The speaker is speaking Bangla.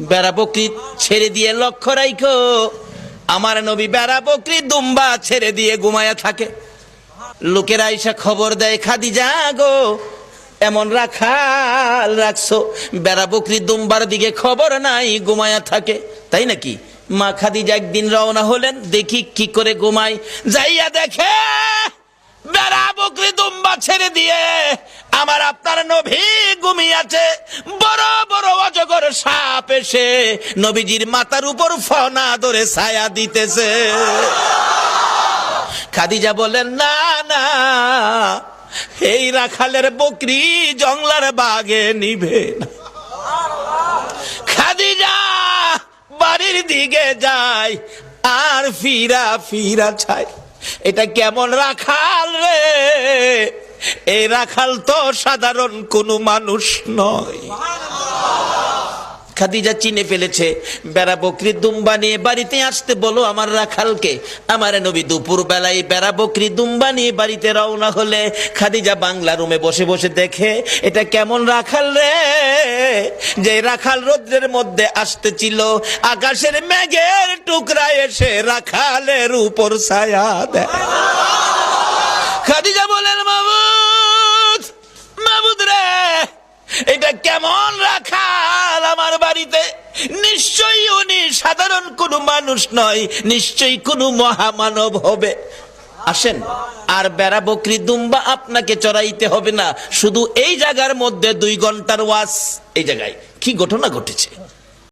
বেড়া বকরি ছেড়ে দিয়ে লক্ষ্য রাখো, আমার নবী বেড়া বকরি দুম্বা ছেড়ে দিয়ে ঘুমায়া থাকে। লোকেরা এসে খবর দেয়, খাদিজা গো, এমন রাখাল রাখছো, বেড়া বকরি দুম্বার দিকে খবর নাই, ঘুমায়া থাকে। তাই নাকি? মা খাদিজা একদিন রওনা হলেন, দেখি কি করে ঘুমাই। যাইয়া দেখে বেড়া বকরি দুম্বা ছেড়ে দিয়ে আমার আপনার নবী ঘুমিয়েছে। বড় বড় অজগর সাপ এসে নবীজির মাথার উপর ফনা ধরে ছায়া দিতেছে। খাদিজা বলেন, না না, এই রাখালের বকরি জংলার বাগে নিবে না। খাদিজা বাড়ির দিকে যায় আর ফিরা ফিরা চায়, এটা কেমন রাখাল রে? এই রাখাল তো সাধারণ কোনো মানুষ নয়। খাদিজা চিনে ফেলেছে। বেড়া বকরি দুম্বা নিয়ে বাড়িতে আসতে বলো আমার রাখালকে। আমার নবী দুপুর বেলায় বেড়া বকরি দুম্বা নিয়ে বাড়িতে রওনা হলে খাদিজা বাংলা রুমে বসে বসে দেখে, এটা কেমন রাখাল রে? যে রাখাল রৌদ্রের মধ্যে আসতেছিল, আকাশের মেঘের টুকরা এসে রাখালের উপর ছায়া দেয়। খাদিজা বলেন, মাবুদ, মাবুদ রে, এটা কেমন রাখাল আমার বাড়িতে? নিশ্চয়ই উনি সাধারণ কোনো মানুষ নয়, নিশ্চয়ই কোনো মহামানব হবে। আসেন, আর বেড়া বকরি দুম্বা আপনাকে চড়াইতে হবে না, শুধু এই জায়গার মধ্যে 2 ঘন্টার ওয়াজ। এই জায়গায় কি ঘটনা ঘটেছে